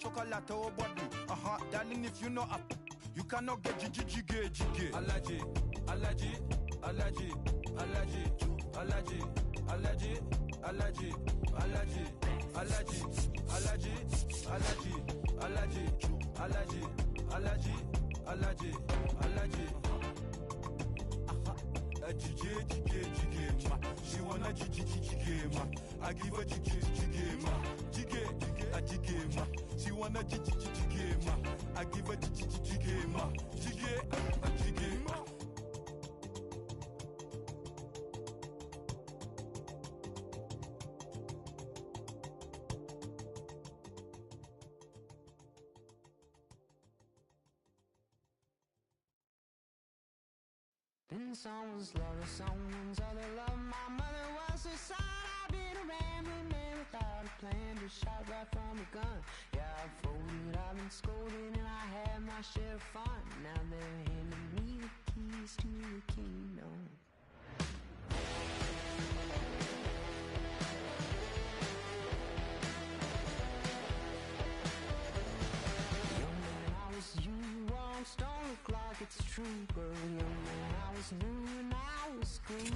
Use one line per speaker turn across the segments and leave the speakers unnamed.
Chocolate or body. Darling, if you know up, you cannot get jiggy. Allergy. Jiggy, ma. She wanna jiggy, ma. I give her jiggy, ma. Jiggy, ma. She wanna jiggy, ma. I give her jiggy, ma. Jiggy, ma.
Been someone's lover, someone's other love. My mother was a son. I've been a rambling man without a plan, just shot right from a gun. Yeah, I've folded, I've been scolded, and I had my share of fun. Now they're handing me the keys to the kingdom. Young man, I was you, wrong, don't look like it's true, but young man, I was new and I was green.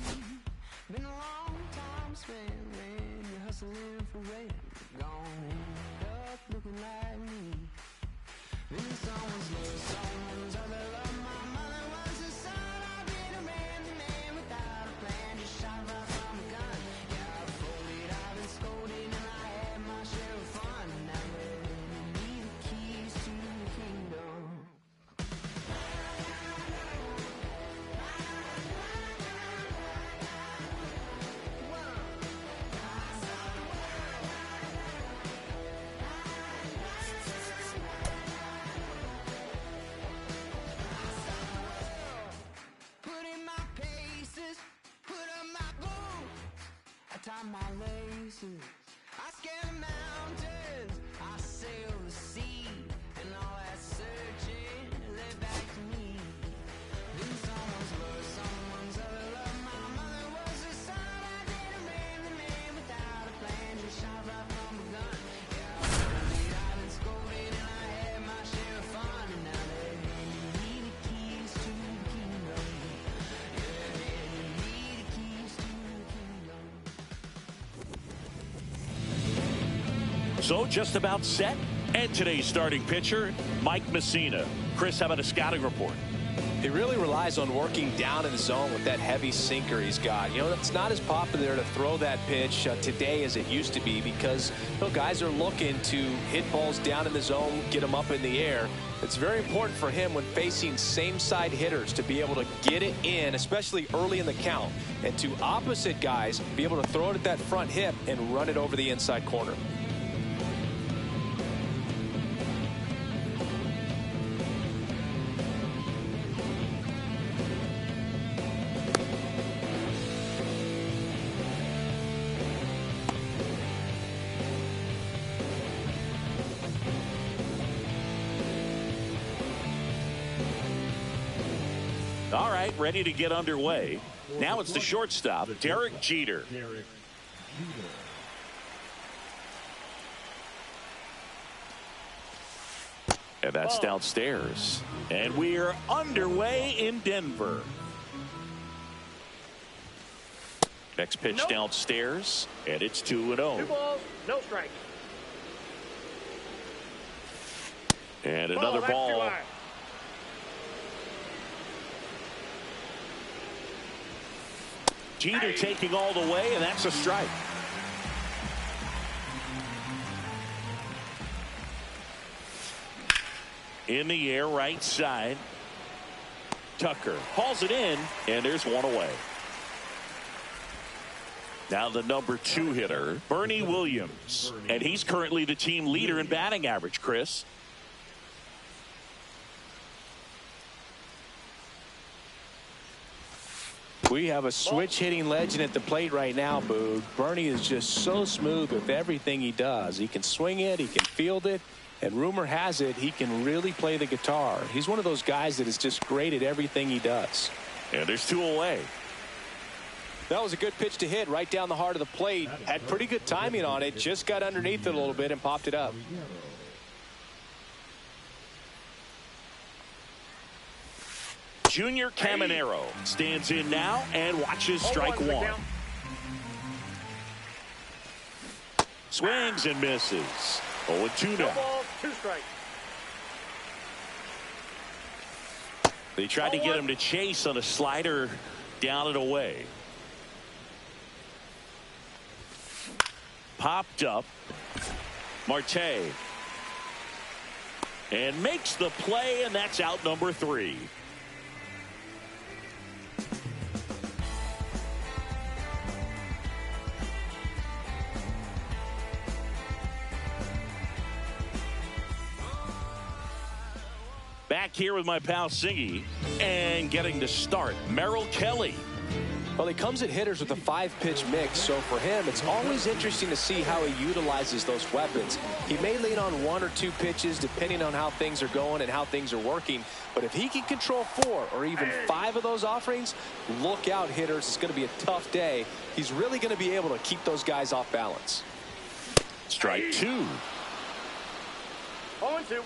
Been a long time spent when you're hustling for rent. Gone end up looking like me. Been someone's love, someone's other love. My mother was a son. I've been a man without a plan, just shot right from a gun. Yeah, I've folded, I've been scolded, and I had my share of fun. Now they're handing me the keys to the kingdom. Tie my laces, I scale the mountains, I sail the sea, and all that searching led back to me. Been someone's love, someone's other love. My mother was a son. I did a man without a plan, just shot right from a gun. Yeah, I've been scolded, and I had my share of fun, and now they're handing me the keys to the kingdom. Yeah, they're handing me the keys to the kingdom.
So just about set. And today's starting pitcher, Mike Mussina. Chris, how about a scouting report?
He really relies on working down in the zone with that heavy sinker he's got. You know, it's not as popular to throw that pitch today as it used to be because guys are looking to hit balls down in the zone, get them up in the air. It's very important for him when facing same-side hitters to be able to get it in, especially early in the count, and to opposite guys be able to throw it at that front hip and run it over the inside corner.
All right, ready to get underway. Now it's the shortstop, Derek Jeter. And that's downstairs. And we're underway in Denver. Next pitch downstairs, and it's 2-0.
2 balls, no strikes.
And another ball. Jeter taking all the way, and that's a strike. In the air, right side. Tucker hauls it in, and there's one away. Now the number 2 hitter, Bernie Williams. And he's currently the team leader in batting average, Chris.
We have a switch hitting legend at the plate right now, Boog. Bernie is just so smooth with everything he does. He can swing it, he can field it, and rumor has it he can really play the guitar. He's one of those guys that is just great at everything he does.
And there's 2 away.
That was a good pitch to hit right down the heart of the plate. Had pretty good timing on it. Just got underneath it a little bit and popped it up.
Junior Caminero stands in now and watches strike one. Swings and misses. 0-2 now.
Ball, 2 strikes.
They tried to get him to chase on a slider down and away. Popped up. Marte. And makes the play, and that's out number 3. Back here with my pal Singy, and getting to start, Merrill Kelly.
Well, he comes at hitters with a 5-pitch mix, so for him, it's always interesting to see how he utilizes those weapons. He may lean on 1 or 2 pitches depending on how things are going and how things are working, but if he can control 4 or even 5 of those offerings, look out, hitters. It's going to be a tough day. He's really going to be able to keep those guys off balance.
Strike 2.
0-2.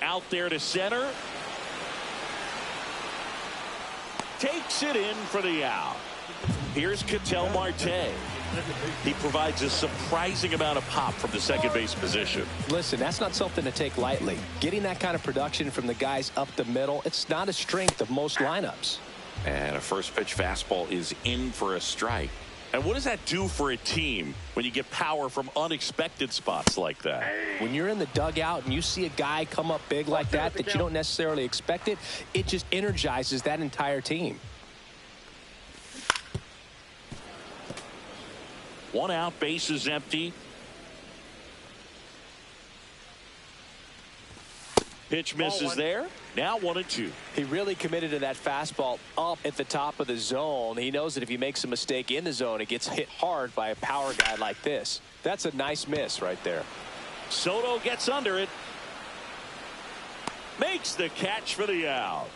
Out there to center. Takes it in for the out. Here's Ketel Marte. He provides a surprising amount of pop from the second base position.
Listen, that's not something to take lightly. Getting that kind of production from the guys up the middle, it's not a strength of most lineups.
And a first pitch fastball is in for a strike. And what does that do for a team when you get power from unexpected spots like that?
When you're in the dugout and you see a guy come up big like that you don't necessarily expect it, it just energizes that entire team.
1 out, bases empty. Pitch misses there. Now 1-2.
He really committed to that fastball up at the top of the zone. He knows that if he makes a mistake in the zone, it gets hit hard by a power guy like this. That's a nice miss right there.
Soto gets under it. Makes the catch for the out.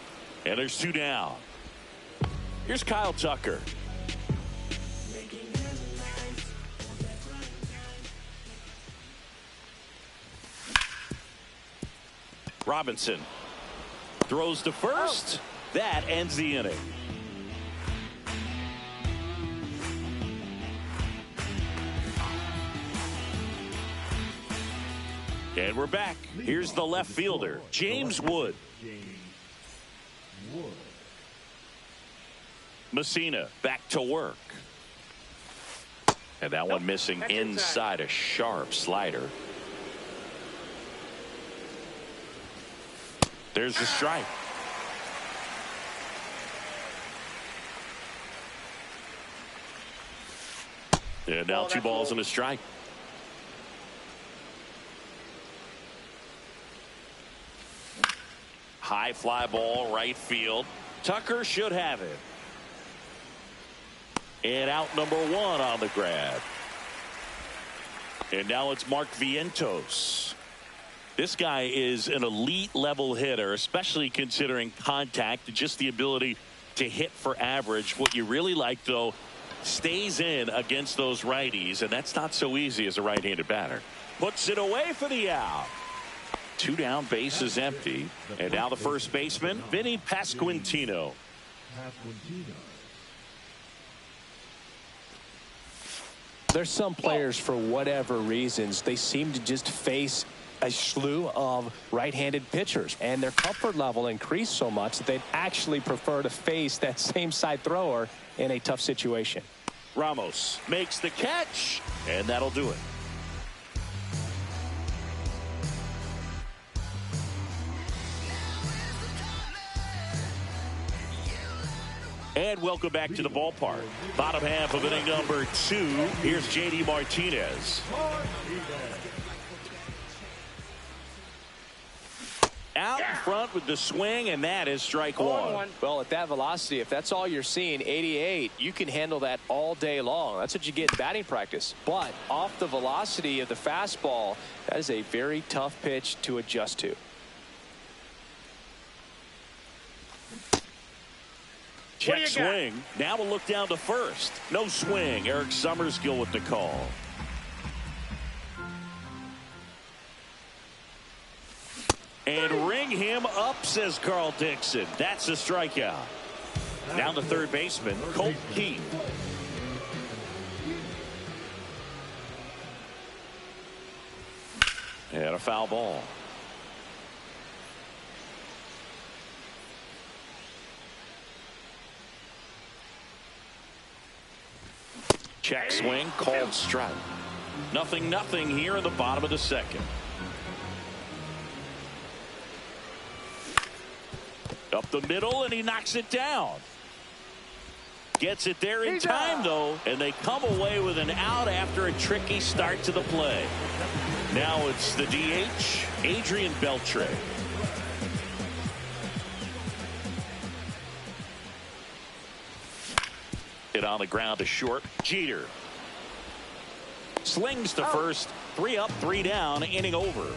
And there's 2 down. Here's Kyle Tucker. Robinson throws to first. That ends the inning. And we're back. Here's the left fielder, James Wood. Messina back to work. And that one missing inside, a sharp slider. There's the strike. And now 2 balls and a strike. High fly ball, right field. Tucker should have it. And out number 1 on the grab. And now it's Mark Vientos. This guy is an elite level hitter, especially considering contact and just the ability to hit for average. What you really like, though, stays in against those righties, and that's not so easy as a right-handed batter. Puts it away for the out. 2 down, bases empty. And now the first baseman, Vinny Pasquantino.
There's some players, for whatever reasons, they seem to just face a slew of right-handed pitchers, and their comfort level increased so much that they'd actually prefer to face that same side thrower in a tough situation.
Ramos makes the catch, and that'll do it. And welcome back to the ballpark. Bottom half of inning number 2. Here's J.D. Martinez. Out in front with the swing, and that is strike 1.
Well, at that velocity, if that's all you're seeing, 88, you can handle that all day long. That's what you get in batting practice. But off the velocity of the fastball, that is a very tough pitch to adjust to.
Check swing. Now we'll look down to first. No swing. Eric Summerskill with the call. And ring him up, says Carl Dixon. That's a strikeout. Down to third baseman, Colt Keith. And a foul ball. Check swing, called strike. 0-0 here in the bottom of the second. Up the middle, and he knocks it down. Gets it there in time, though, and they come away with an out after a tricky start to the play. Now it's the DH, Adrian Beltre. Hit on the ground to short. Jeter slings to first. 3 up, 3 down, inning over.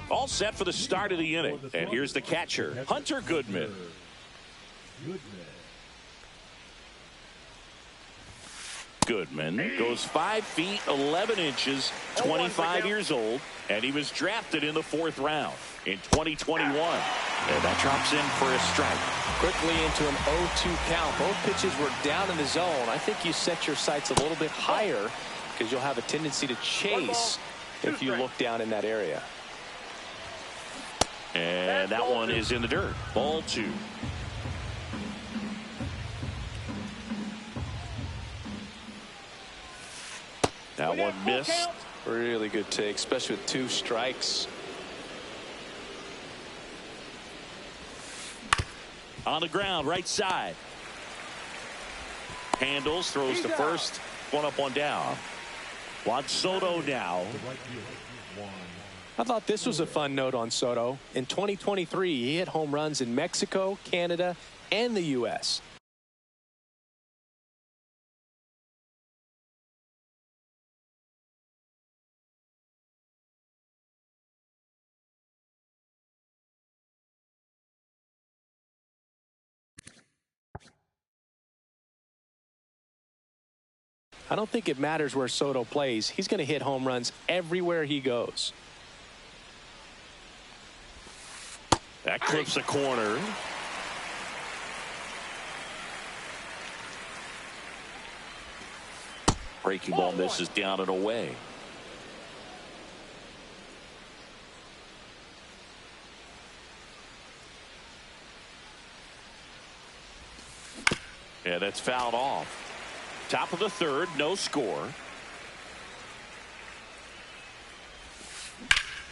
All set for the start of the inning. And here's the catcher, Hunter Goodman. Goodman goes 5 feet 11 inches, 25 years old, and he was drafted in the 4th round in 2021. And that drops in for a strike.
Quickly into an 0-2 count. Both pitches were down in the zone. I think you set your sights a little bit higher because you'll have a tendency to chase if you look down in that area.
And that one is in the dirt. Ball 2. That one missed.
Really good take, especially with 2 strikes.
On the ground, right side. Handles, throws to first. 1 up, 1 down. Juan Soto now.
I thought this was a fun note on Soto. In 2023, he hit home runs in Mexico, Canada, and the U.S. I don't think it matters where Soto plays. He's going to hit home runs everywhere he goes.
That clips the corner. Breaking ball misses down and away. Yeah, that's fouled off. Top of the 3rd, no score.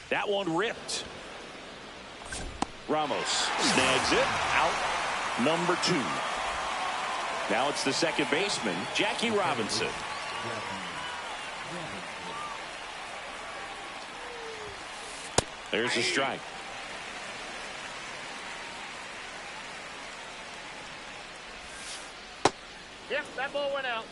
That one ripped. Ramos snags it. Out. Number 2. Now it's the second baseman, Jackie Robinson. There's a strike.
Yep, that ball went out.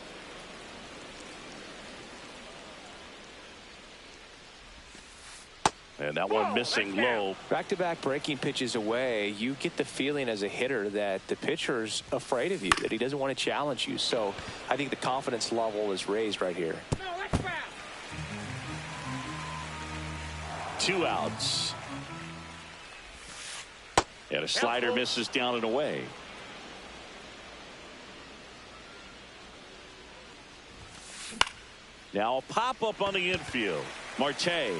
And that one missing low.
Back-to-back breaking pitches away, you get the feeling as a hitter that the pitcher's afraid of you, that he doesn't want to challenge you. So I think the confidence level is raised right here.
No, that's foul.
2 outs. And a slider misses down and away. Now a pop-up on the infield. Marte.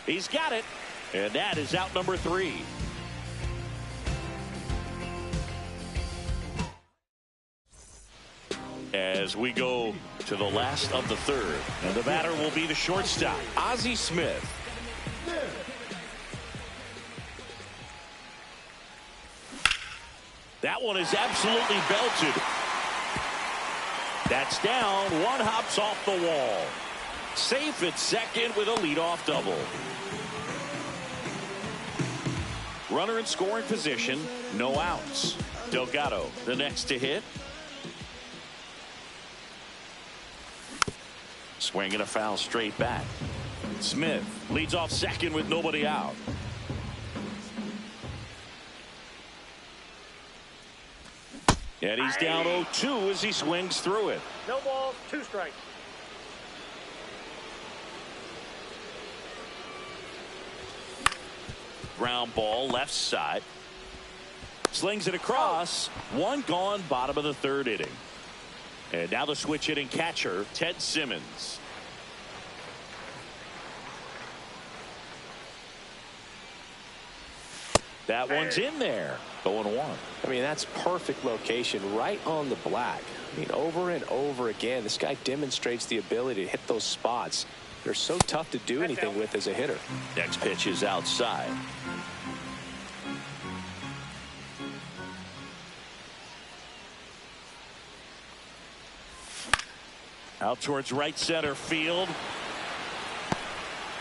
He's got it. And that is out number 3. As we go to the last of the 3rd. And the batter will be the shortstop, Ozzie Smith. That one is absolutely belted. That's down. 1 hops off the wall. Safe at second with a leadoff double. Runner in scoring position. No outs. Delgado, the next to hit. Swinging a foul straight back. Smith leads off second with nobody out. And he's down 0-2 as he swings through it.
No balls, 2 strikes.
Ground ball left side. Slings it across. 1 gone, bottom of the 3rd inning. And now the switch hitting catcher, Ted Simmons. That one's in there. 0-1.
I mean, that's perfect location right on the black. I mean, over and over again, this guy demonstrates the ability to hit those spots. They're so tough to do anything with as a hitter.
Next pitch is outside. Out towards right center field.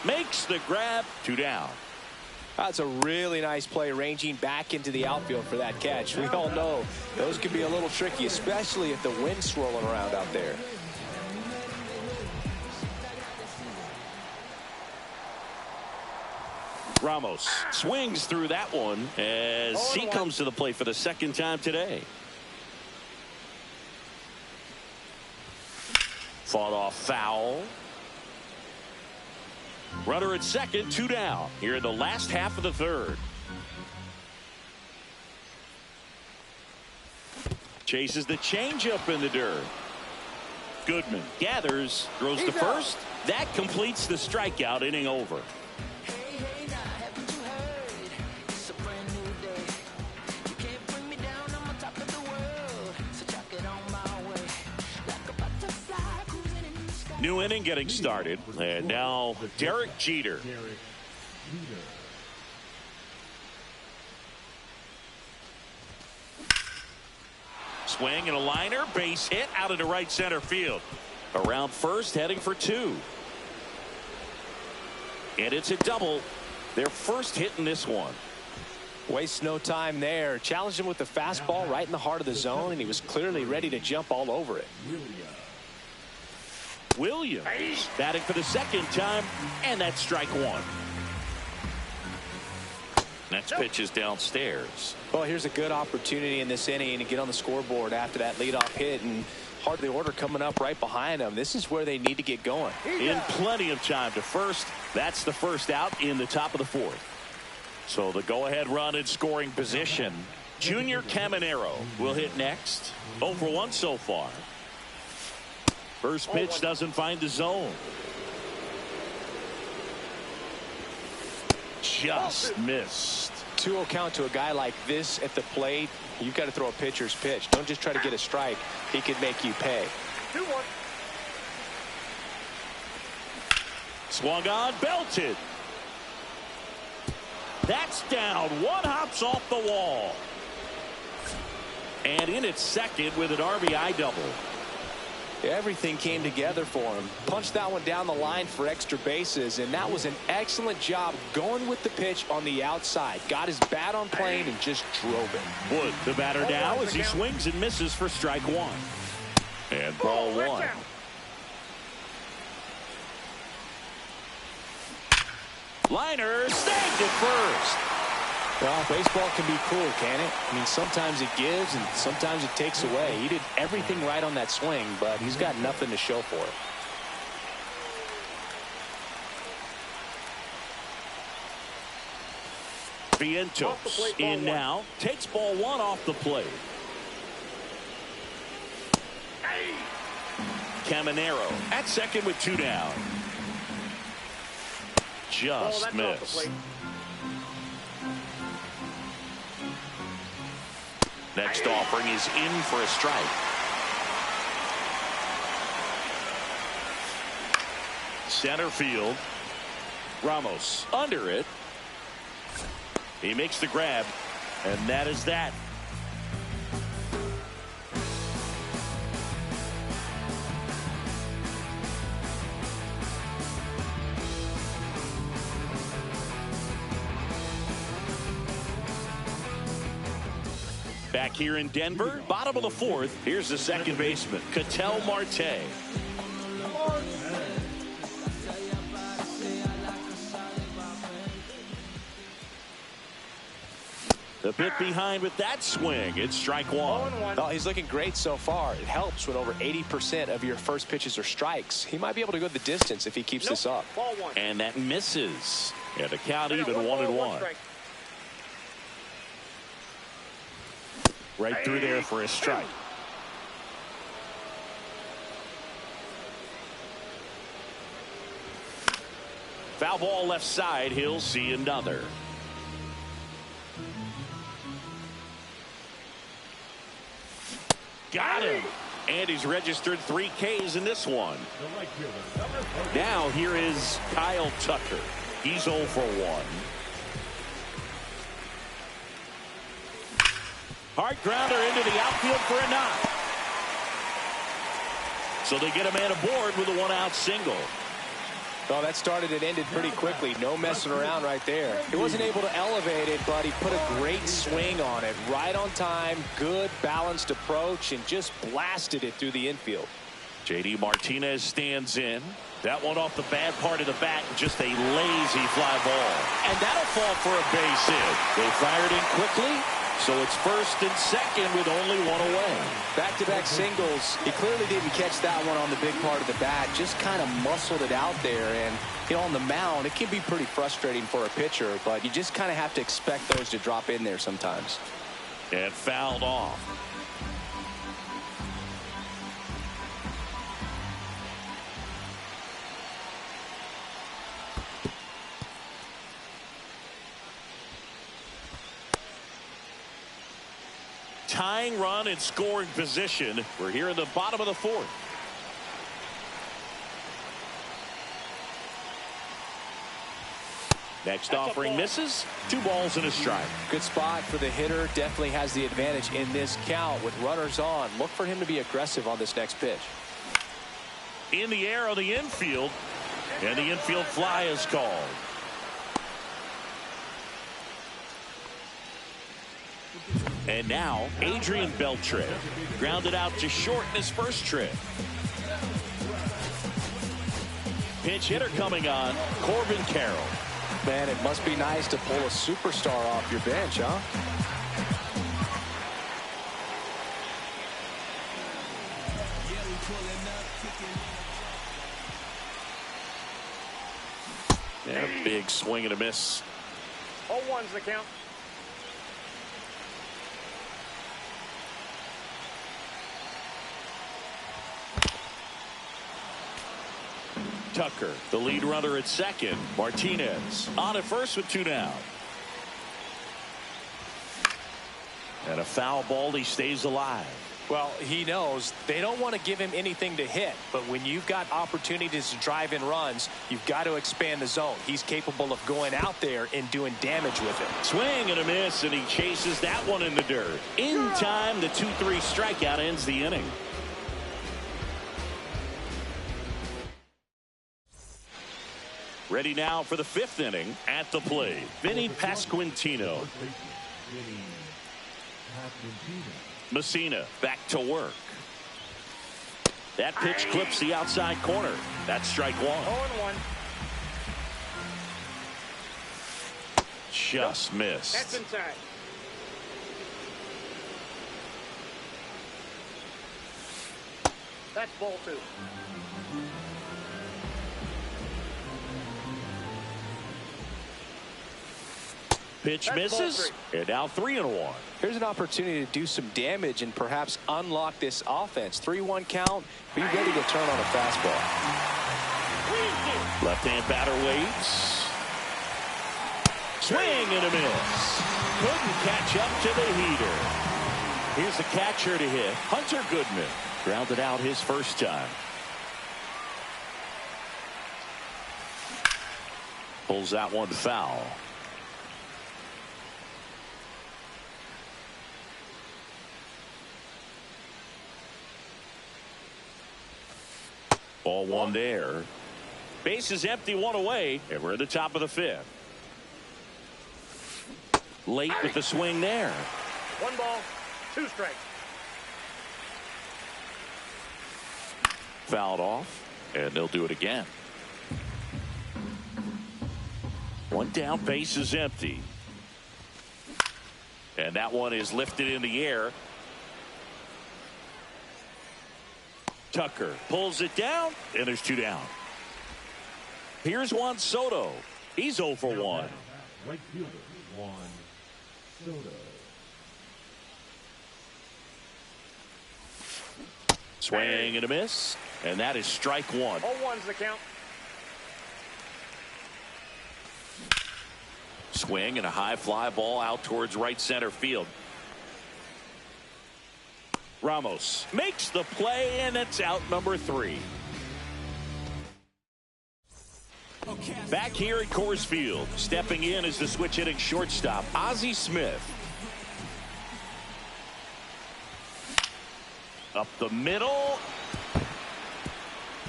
Makes the grab. 2 down.
That's a really nice play, ranging back into the outfield for that catch. We all know those can be a little tricky, especially if the wind's swirling around out there.
Ramos swings through that one as he comes to the plate for the 2nd time today. Fought off foul. Runner at 2nd, 2 down here in the last half of the 3rd. Chases the changeup in the dirt. Goodman gathers, throws to first. That completes the strikeout. Inning over. New inning getting started, and now Derek Jeter. Swing and a liner, base hit out into right center field. Around first, heading for 2. And it's a double. Their first hit in this one.
Wastes no time there. Challenged him with the fastball right in the heart of the zone, and he was clearly ready to jump all over it.
Williams batting for the 2nd time, and that's strike 1. Next pitch is downstairs.
Well, here's a good opportunity in this inning to get on the scoreboard after that leadoff hit, and heart of the order coming up right behind them. This is where they need to get going.
In plenty of time to first. That's the first out in the top of the 4th. So the go-ahead run in scoring position. Junior Caminero will hit next. 0 for 1 so far. First pitch doesn't find the zone. Just missed.
2-0 count to a guy like this at the plate. You've got to throw a pitcher's pitch. Don't just try to get a strike. He could make you pay.
2-1.
Swung on, belted. That's down. 1 hops off the wall. And in at 2nd with an RBI double.
Everything came together for him. Punched that one down the line for extra bases, and that was an excellent job going with the pitch on the outside. Got his bat on plane and just drove it.
Wood, the batter now as he swings and misses for strike 1. And ball 1. Liner snagged at first.
Well, baseball can be cool, can it? I mean, sometimes it gives and sometimes it takes away. He did everything right on that swing, but he's got nothing to show for it.
Vientos in now. Takes ball 1 off the plate. Caminero at 2nd with 2 down. Just missed. Next offering is in for a strike. Center field. Ramos under it. He makes the grab, and that is that. Back here in Denver, bottom of the 4th, here's the second baseman, Ketel Marte. The bit behind with that swing. It's strike one.
0-1.
Oh, he's looking great so far. It helps when over 80% of your first pitches are strikes. He might be able to go the distance if he keeps this up.
Ball one.
And that misses. And the count
Yeah,
even
one
1-1.
ball, one strike.
Right through there for a strike. Foul ball left side. He'll see another. Got him. And he's registered 3 Ks in this one. Now here is Kyle Tucker. He's 0 for 1. Hard grounder into the outfield for a knock. So they get a man aboard with a 1-out single.
Well, that started and ended pretty quickly. No messing around right there. He wasn't able to elevate it, but he put a great swing on it. Right on time, good balanced approach, and just blasted it through the infield.
JD Martinez stands in. That one off the bad part of the bat, just a lazy fly ball. And that'll fall for a base hit. They fired in quickly, so it's first and second with only 1 away.
Back-to-back singles. He clearly didn't catch that one on the big part of the bat. Just kind of muscled it out there. And, you know, on the mound, it can be pretty frustrating for a pitcher, but you just kind of have to expect those to drop in there sometimes.
And fouled off. Tying run in scoring position. We're here in the bottom of the 4th. Next offering misses. 2 balls and a strike.
Good spot for the hitter. Definitely has the advantage in this count with runners on. Look for him to be aggressive on this next pitch.
In the air on the infield. And the infield fly is called. And now Adrian Beltre grounded out to short in his first trip. Pinch hitter coming on, Corbin Carroll.
Man, it must be nice to pull a superstar off your bench, huh?
Yeah, big swing and a miss.
0-1's the count.
Tucker, the lead runner at second. Martinez on at first with 2 down. And a foul ball. He stays alive.
Well, he knows they don't want to give him anything to hit, but when you've got opportunities to drive in runs, you've got to expand the zone. He's capable of going out there and doing damage with it.
Swing and a miss, and he chases that one in the dirt. In time, the 2-3 strikeout ends the inning. Ready now for the 5th inning. At the plate, Vinny Pasquantino. Messina back to work. That pitch clips the outside corner. That's strike 1.
0-1.
Just missed.
That's inside. That's ball 2.
Pitch
That's
misses. And now 3-1.
Here's an opportunity to do some damage and perhaps unlock this offense. 3-1 count. Be ready to turn on a fastball.
Left-hand batter waits. Swing and a miss. Couldn't catch up to the heater. Here's the catcher to hit. Hunter Goodman grounded out his first time. Pulls that one foul. Ball 1 there. Base is empty, 1 away, and we're at the top of the 5th. Late with the swing there.
1 ball, 2 strikes.
Fouled off, and they'll do it again. 1 down, base is empty. And that one is lifted in the air. Tucker pulls it down, and there's 2 down. Here's Juan Soto. He's 0 for 1.
Right fielder, Juan Soto.
Swing and a miss, and that is strike 1.
0-1's the count.
Swing and a high fly ball out towards right center field. Ramos makes the play, and it's out number 3. Back here at Coors Field, stepping in as the switch hitting shortstop, Ozzie Smith. Up the middle.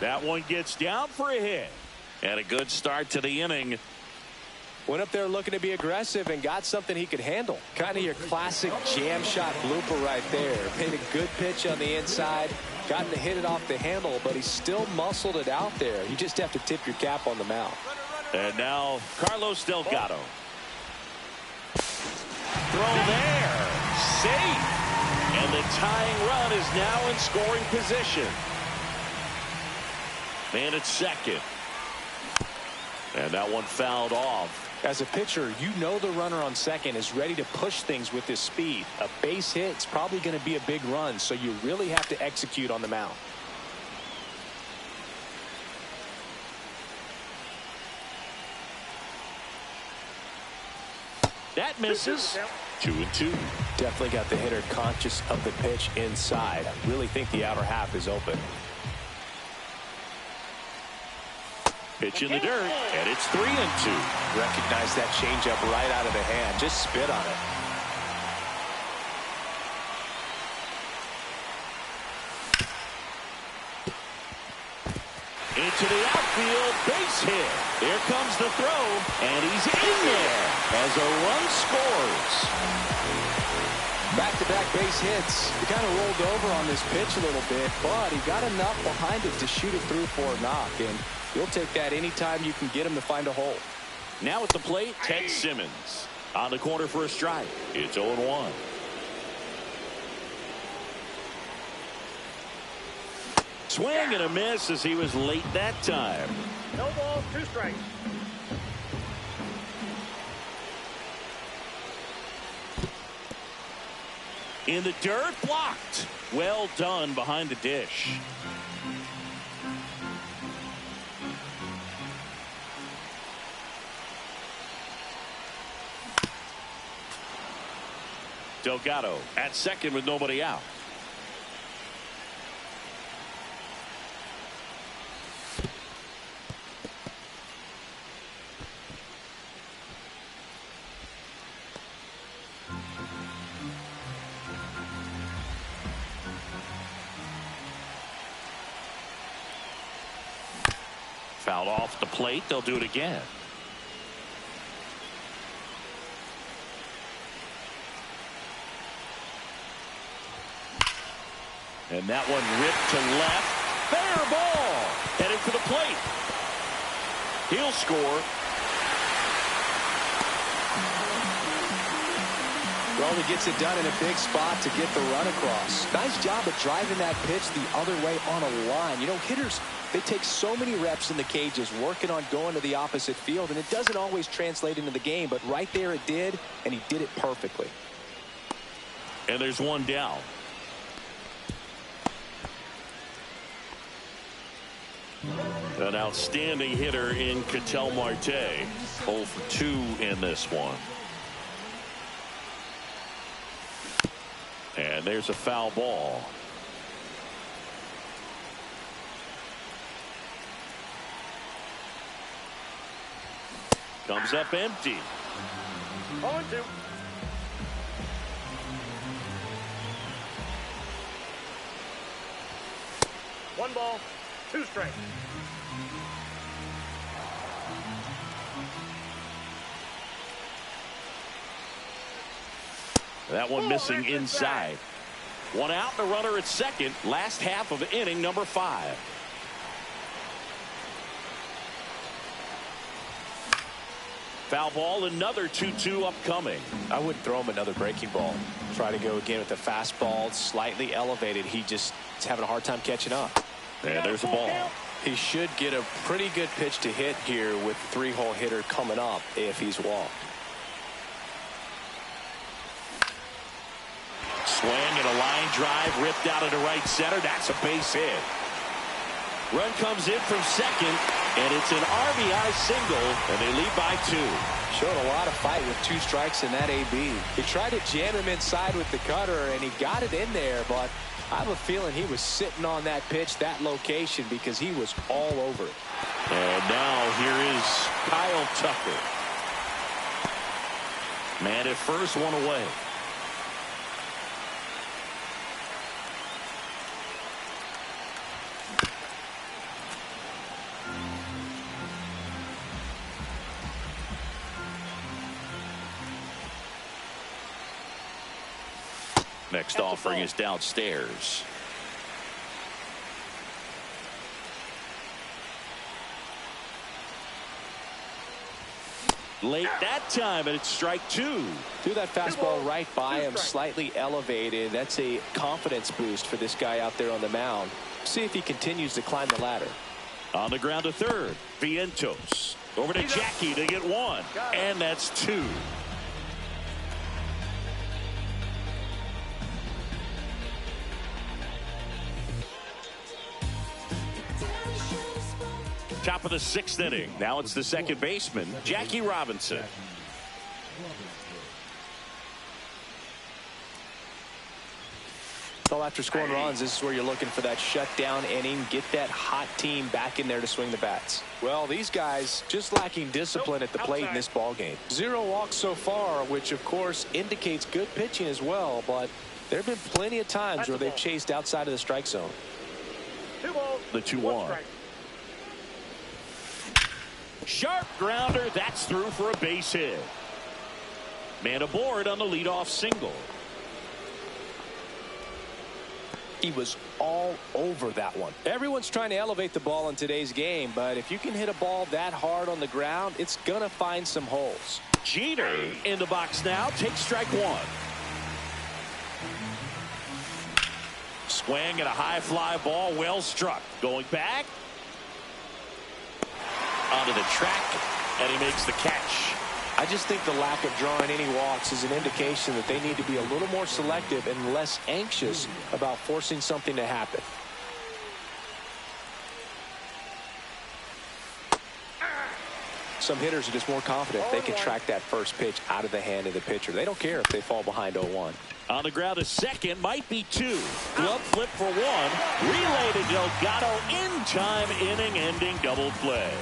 That one gets down for a hit. And a good start to the inning.
Went up there looking to be aggressive and got something he could handle. Kind of your classic jam shot blooper right there. Made a good pitch on the inside. Gotten to hit it off the handle, but he still muscled it out there. You just have to tip your cap on the mound.
And now Carlos Delgado. Throw there. Safe. And the tying run is now in scoring position. Man at second. And that one fouled off.
As a pitcher, you know the runner on second is ready to push things with his speed. A base hit's probably going to be a big run, so you really have to execute on the mound.
That misses. 2-2.
Definitely got the hitter conscious of the pitch inside. I really think the outer half is open.
Pitch in the dirt, and it's 3-2.
Recognize that changeup right out of the hand. Just spit on it.
Into the outfield, base hit. There comes the throw, and he's in there as a run scores.
Back-to-back base hits. He kind of rolled over on this pitch a little bit, but he got enough behind it to shoot it through for a knock, and you'll take that anytime you can get him to find a hole.
Now at the plate, Ted Simmons. On the corner for a strike. It's 0-1. Swing and a miss as he was late that time.
No balls, 2 strikes.
In the dirt, blocked. Well done behind the dish. Delgado at second with nobody out. Fouled off the plate. They'll do it again. And that one ripped to left. Fair ball. Headed for the plate. He'll score.
Well, he gets it done in a big spot to get the run across. Nice job of driving that pitch the other way on a line. You know, hitters, they take so many reps in the cages working on going to the opposite field, and it doesn't always translate into the game, but right there it did, and he did it perfectly.
And there's one down. An outstanding hitter in Ketel Marte. 0 for 2 in this one. And there's a foul ball. Comes up empty.
0-2. One ball, 2 strikes.
That one missing inside. One out and a runner at second. Last half of inning number 5. Foul ball, another 2-2 upcoming.
I wouldn't throw him another breaking ball. Try to go again with the fastball, slightly elevated. He just is having a hard time catching up.
And there's the ball.
He should get a pretty good pitch to hit here with the 3-hole hitter coming up if he's walked.
Swing and a line drive ripped out into right center. That's a base hit. Run comes in from second, and it's an RBI single, and they lead by 2.
Showed a lot of fight with 2 strikes in that AB. He tried to jam him inside with the cutter, and he got it in there, but I have a feeling he was sitting on that pitch, that location, because he was all over it.
And now here is Kyle Tucker. Man at first, one away. Next offering is downstairs. Late that time, and it's strike 2.
Threw that fastball right by him, slightly elevated. That's a confidence boost for this guy out there on the mound. See if he continues to climb the ladder.
On the ground to third, Vientos. Over to Jackie to get 1, and that's 2. Top of the 6th inning. Now it's the second baseman, Jackie Robinson.
Well, after scoring runs, this is where you're looking for that shutdown inning. Get that hot team back in there to swing the bats. Well, these guys just lacking discipline at the plate in this ball game. 0 walks so far, which of course indicates good pitching as well. But there have been plenty of times where they've chased outside of the strike zone.
2 balls.
The 2-1. Sharp grounder. That's through for a base hit. Man aboard on the leadoff single.
He was all over that one. Everyone's trying to elevate the ball in today's game, but if you can hit a ball that hard on the ground, it's gonna find some holes.
Jeter in the box now. Takes strike 1. Swing and a high fly ball, well struck. Going back onto the track, and he makes the catch.
I just think the lack of drawing any walks is an indication that they need to be a little more selective and less anxious about forcing something to happen. Some hitters are just more confident they can track that first pitch out of the hand of the pitcher. They don't care if they fall behind 0-1.
On the ground to second, might be 2. Glove flip for 1. Relay to Delgado in time, inning-ending double play.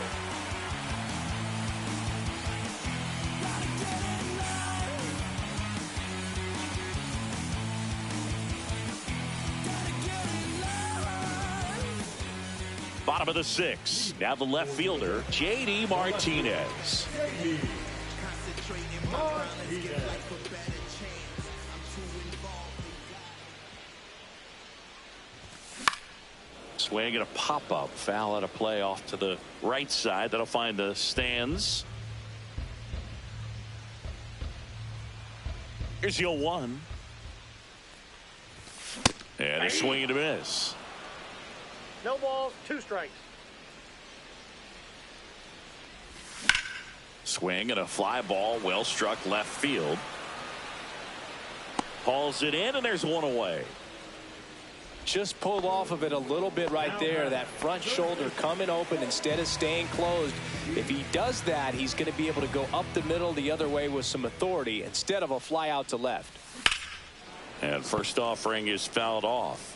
Bottom of the 6th. Now the left fielder, J.D. Martinez. Swing and a pop-up. Foul out of play off to the right side. That'll find the stands. Here's the 0-1. And a swing and a miss.
No balls, 2 strikes.
Swing and a fly ball, well struck left field. Hauls it in, and there's 1 away.
Just pulled off of it a little bit right there. That front shoulder coming open instead of staying closed. If he does that, he's going to be able to go up the middle the other way with some authority instead of a fly out to left.
And first offering is fouled off.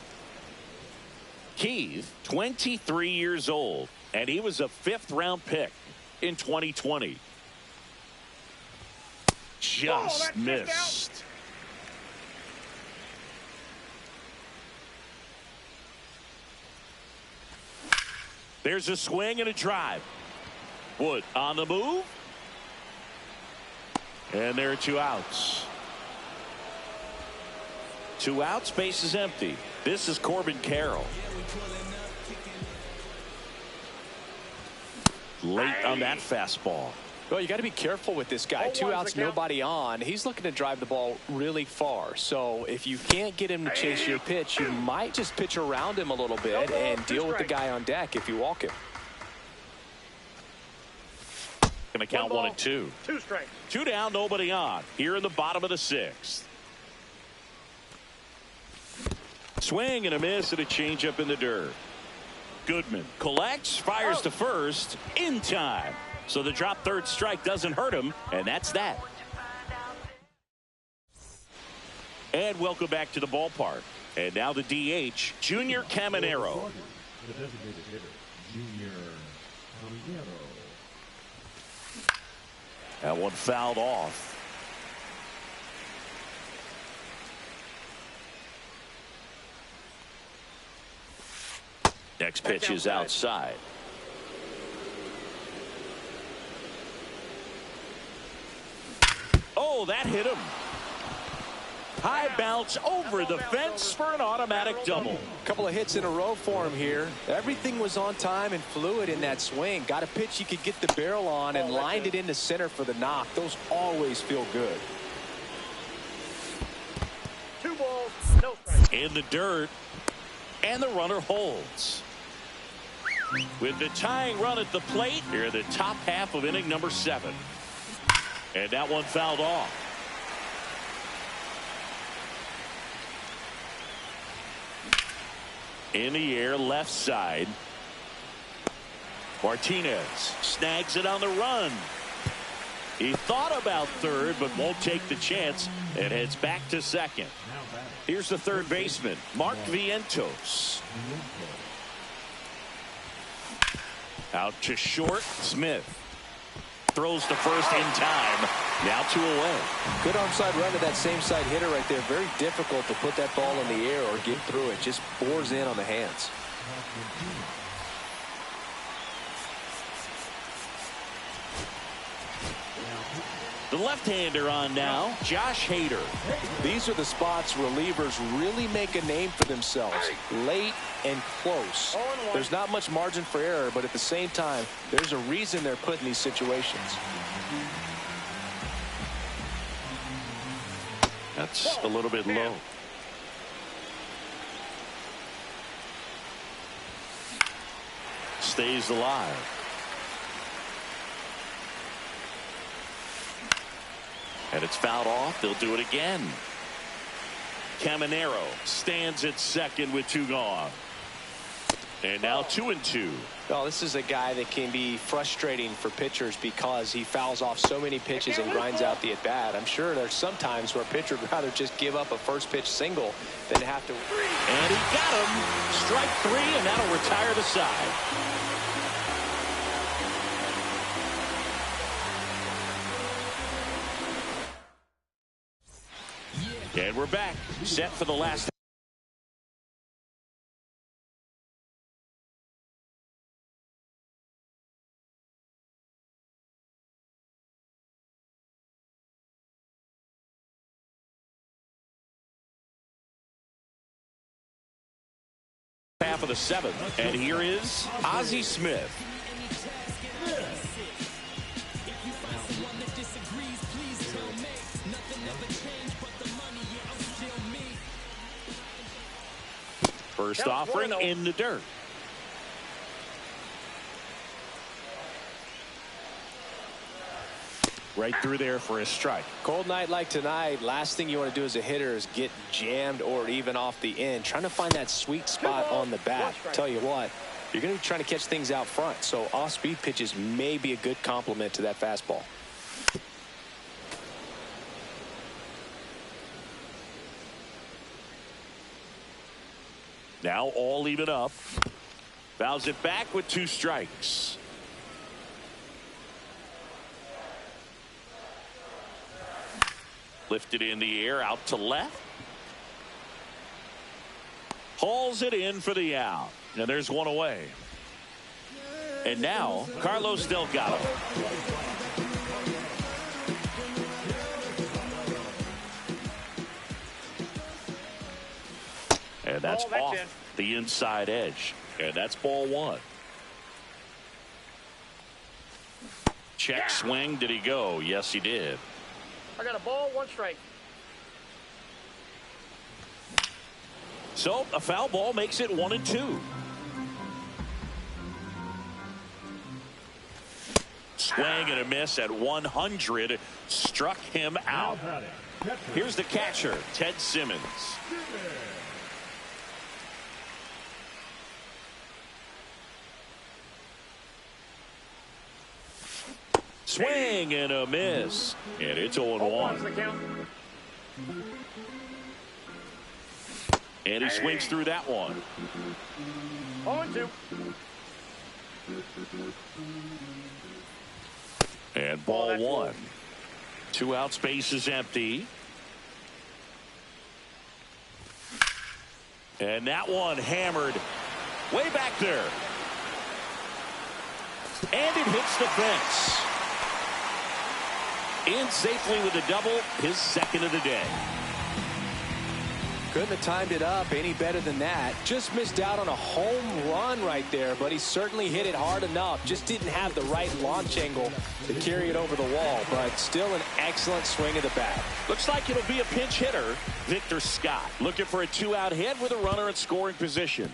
Keith, 23 years old, and he was a 5th-round pick in 2020. Just missed. There's a swing and a drive. Wood on the move. And there are 2 outs. 2 outs, base is empty. This is Corbin Carroll. Late on that fastball.
Well, you got to be careful with this guy. 2 outs, nobody on. He's looking to drive the ball really far. So if you can't get him to chase your pitch, you might just pitch around him a little bit and deal with the guy on deck if you walk him.
Going to count 1 and 2.
2 strikes.
2 down, nobody on. Here in the bottom of the 6th. Swing and a miss and a changeup in the dirt. Goodman collects, fires to first in time. So the drop third strike doesn't hurt him, and that's that. And welcome back to the ballpark. And now the DH, Junior Caminero.
The designated hitter, Junior Caminero.
That one fouled off. Next pitch is outside. Oh, that hit him. High bounce over the fence for an automatic double.
Couple of hits in a row for him here. Everything was on time and fluid in that swing. Got a pitch he could get the barrel on and lined it into center for the knock. Those always feel good.
2 balls, no strikes.
In the dirt, and the runner holds. With the tying run at the plate, here the top half of inning number 7. And that one fouled off. In the air, left side. Martinez snags it on the run. He thought about third, but won't take the chance and heads back to second. Here's the third baseman, Mark Vientos. Out to short, Smith. Throws to first in time. Now 2 away.
Good onside run to that same side hitter right there. Very difficult to put that ball in the air or get through it. Just bores in on the hands.
The left-hander on now, Josh Hader.
These are the spots relievers really make a name for themselves. Late and close. There's not much margin for error, but at the same time, there's a reason they're put in these situations.
That's a little bit low. Stays alive. And it's fouled off. They'll do it again. Caminero stands at second with 2 gone. And now 2 and 2.
Well, this is a guy that can be frustrating for pitchers because he fouls off so many pitches and grinds out the at-bat. I'm sure there's some times where a pitcher would rather just give up a first pitch single than have to.
And he got him. Strike 3, and that'll retire the side. And we're back, set for the last. Half of the 7th, and here is Ozzie Smith. First offering in the dirt. Right through there for a strike.
Cold night like tonight, last thing you want to do as a hitter is get jammed or even off the end. Trying to find that sweet spot on the bat. Tell you what, you're going to be trying to catch things out front. So off-speed pitches may be a good complement to that fastball.
Now all even up. Fouls it back with 2 strikes. Lifted in the air, out to left. Hauls it in for the out. And there's 1 away. And now Carlos Delgado. And that's off the inside edge. And that's ball 1. Check swing. Did he go? Yes, he did.
I got a ball, 1 strike.
So a foul ball makes it 1-2. Swing and a miss at 100. Struck him out. Here's the catcher, Ted Simmons. Swing and a miss. And it's 0-1. And he swings through that one.
0-2.
And ball 1. 2 out, space is empty. And that one hammered way back there. And it hits the fence. In safely with a double, his second of the day.
Couldn't have timed it up any better than that. Just missed out on a home run right there, but he certainly hit it hard enough. Just didn't have the right launch angle to carry it over the wall, but still an excellent swing of the bat.
Looks like it'll be a pinch hitter, Victor Scott, looking for a 2-out hit with a runner in scoring position.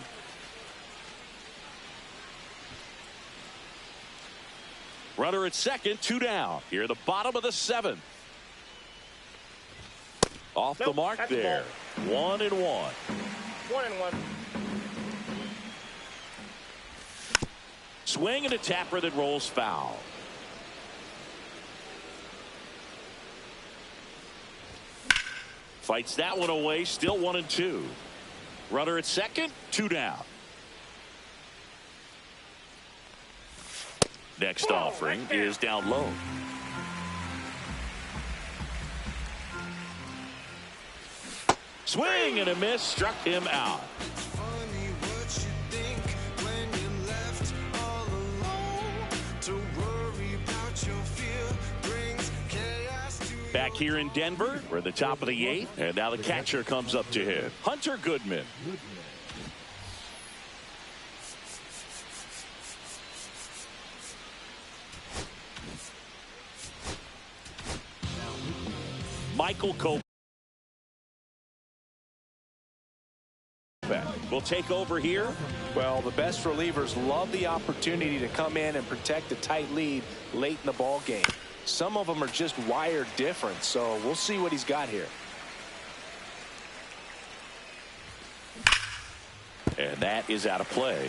Runner at second, 2 down. Here at the bottom of the 7th. Off the mark there. 1-1.
1-1.
Swing and a tapper that rolls foul. Fights that one away. Still 1-2. Runner at second, 2 down. Next offering is down low. Swing and a miss, struck him out. Back here in Denver, we're at the top of the 8th, and now the catcher comes up to hit. Hunter Goodman. Michael Kopech will take over here.
Well, the best relievers love the opportunity to come in and protect a tight lead late in the ball game. Some of them are just wired different, so we'll see what he's got here.
And that is out of play.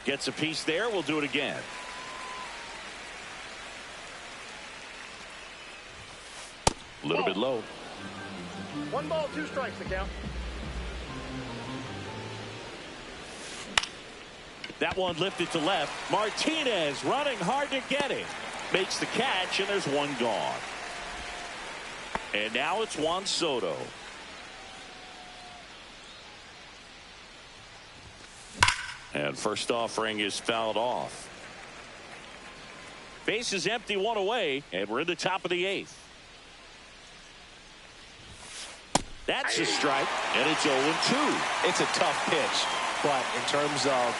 Gets a piece there. We'll do it again. A little bit low.
1 ball, 2 strikes the count.
That one lifted to left. Martinez running hard to get it. Makes the catch, and there's 1 gone. And now it's Juan Soto. And first offering is fouled off. Base is empty, 1 away, and we're in the top of the 8th. That's a strike, and it's 0-2.
It's a tough pitch, but in terms of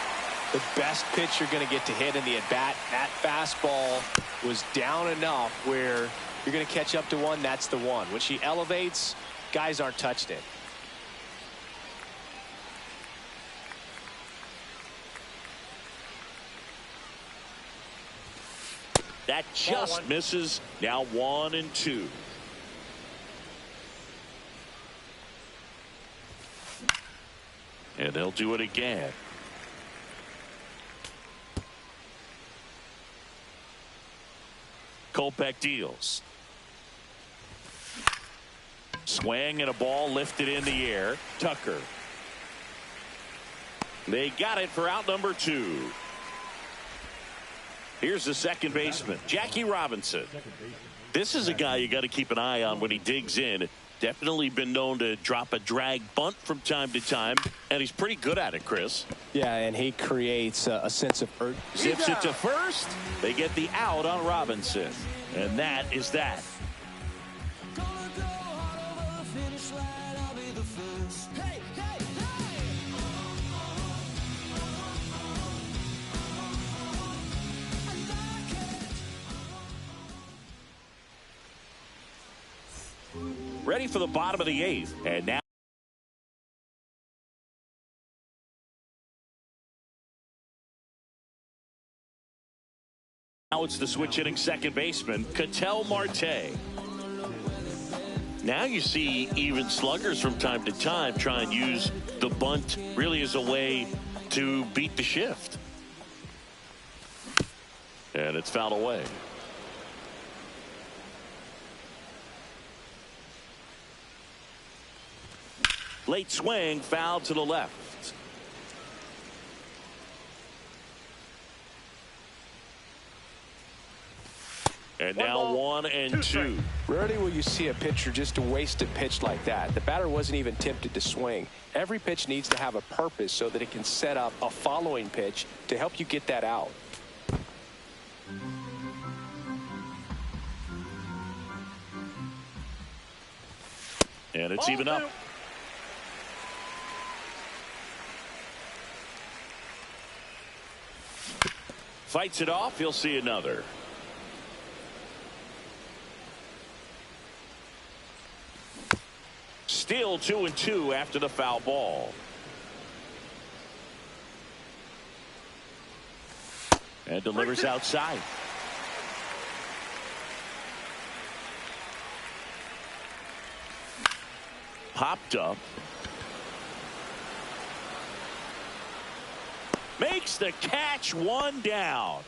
the best pitch you're going to get to hit in the at-bat, that fastball was down enough where you're going to catch up to one. That's the one. When she elevates, guys aren't touched it.
That just misses. Now 1-2. And they'll do it again. Kopech deals. Swing and a ball lifted in the air. Tucker. They got it for out number 2. Here's the second baseman, Jackie Robinson. This is a guy you got to keep an eye on when he digs in. Definitely been known to drop a drag bunt from time to time, and he's pretty good at it, Chris.
Yeah, and he creates a sense of urgency.
Zips it to first. They get the out on Robinson, and that is that. ready for the bottom of the 8th. And now it's the switch hitting second baseman, Ketel Marte. Now you see even sluggers from time to time try and use the bunt really as a way to beat the shift. And it's fouled away. Late swing, foul to the left. And now 1-2.
Rarely will you see a pitcher just waste a pitch like that. The batter wasn't even tempted to swing. Every pitch needs to have a purpose so that it can set up a following pitch to help you get that out.
And it's even up. Fights it off. He'll see another. Still 2-2 after the foul ball. And delivers outside. Popped up. Makes the catch, 1 down.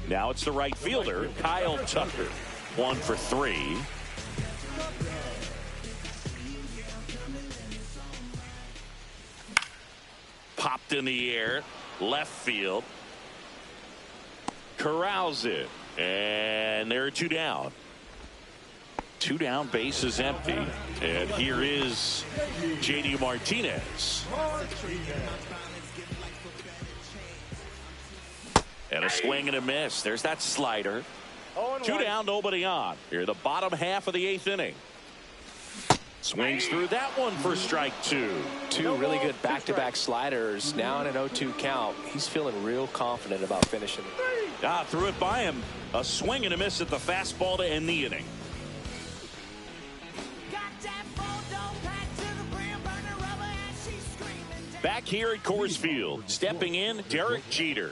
Now it's the right fielder, Kyle Tucker. 1 for 3. Popped in the air, left field. Corrals it. And there are 2 down. 2 down, base is empty. And here is JD Martinez. And a swing and a miss. There's that slider. 2 down, nobody on. Here, the bottom half of the 8th inning. Swings through that one for strike 2.
2 really good back-to-back sliders. Now in an 0-2 count. He's feeling real confident about finishing.
Threw it by him. A swing and a miss at the fastball to end the inning. Back here at Coors Field, stepping in, Derek Jeter.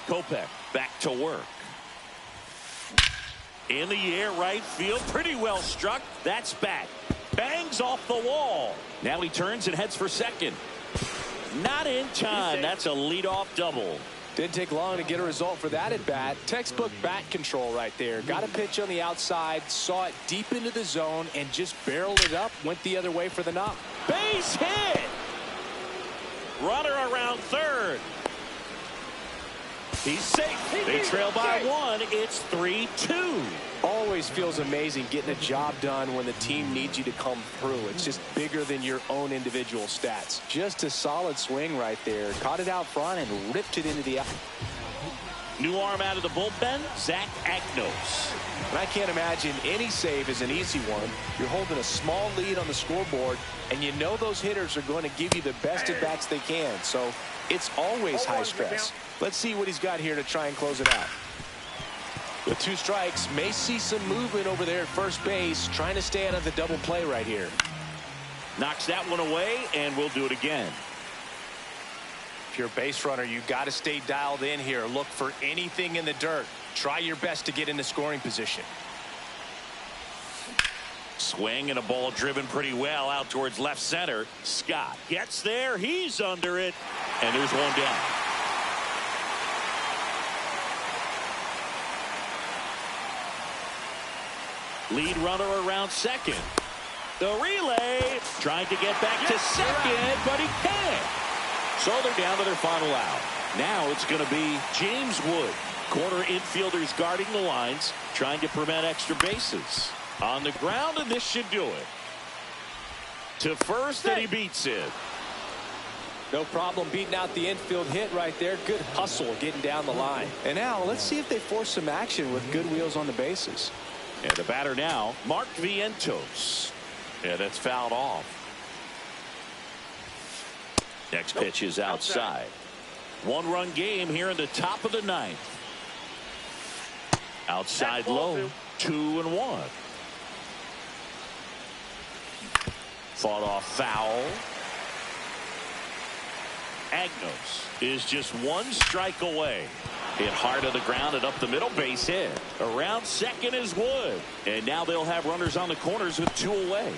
Kopech back to work. In the air, right field, pretty well struck. That's back. Bangs off the wall. Now he turns and heads for second. Not in time. That's a leadoff double.
Didn't take long to get a result for that at bat. Textbook bat control right there. Got a pitch on the outside, saw it deep into the zone, and just barreled it up. Went the other way for the knock.
Base hit. Runner around third. He's safe. They trail by 1. It's 3-2.
Always feels amazing getting a job done when the team needs you to come through. It's just bigger than your own individual stats. Just a solid swing right there. Caught it out front and ripped it into the out.
New arm out of the bullpen, Zach Agnos.
And I can't imagine any save is an easy one. You're holding a small lead on the scoreboard, and you know those hitters are going to give you the best at bats they can. So it's always high stress. Let's see what he's got here to try and close it out. With 2 strikes, may see some movement over there at first base, trying to stay out of the double play right here.
Knocks that one away, and we'll do it again.
If you're a base runner, you got to stay dialed in here. Look for anything in the dirt. Try your best to get in the scoring position.
Swing and a ball driven pretty well out towards left center. Scott gets there. He's under it. And there's 1 down. Lead runner around second. The relay trying to get back to second, but he can't. So they're down to their final out. Now it's going to be James Wood. Corner infielders guarding the lines, trying to prevent extra bases. On the ground, and this should do it. To first, and he beats it.
No problem beating out the infield hit right there. Good hustle getting down the line. And now let's see if they force some action with good wheels on the bases.
And the batter now, Mark Vientos. And it's fouled off. Next pitch is outside. One-run game here in the top of the ninth. Outside low. 2-1. Fought off foul. Agnos is just one strike away. Hit hard to the ground and up the middle, base hit. Around second is Wood. And now they'll have runners on the corners with 2 away.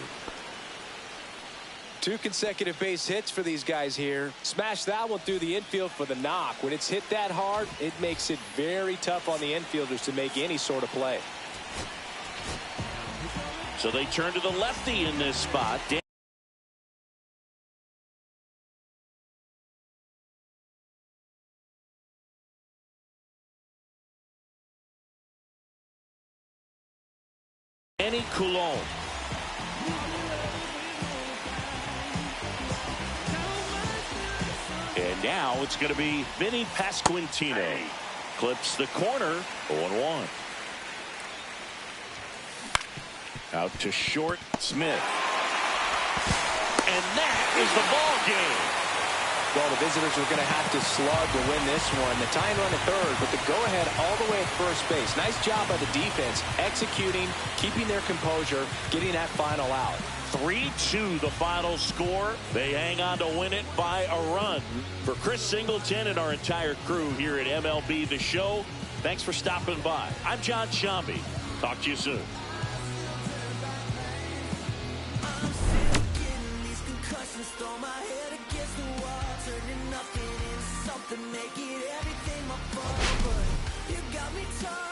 2 consecutive base hits for these guys here. Smash that one through the infield for the knock. When it's hit that hard, it makes it very tough on the infielders to make any sort of play.
So they turn to the lefty in this spot. Danny Coulombe. And now it's going to be Vinny Pasquantino. Clips the corner. 0-1. Out to short, Smith. And that is the ball game.
Well, the visitors are going to have to slug to win this one. The tying run at third, but the go-ahead all the way at first base. Nice job by the defense, executing, keeping their composure, getting that final out.
3-2 the final score. They hang on to win it by a run. For Chris Singleton and our entire crew here at MLB The Show, thanks for stopping by. I'm John Sciambi. Talk to you soon.
Make it everything my fault, but you got me tired.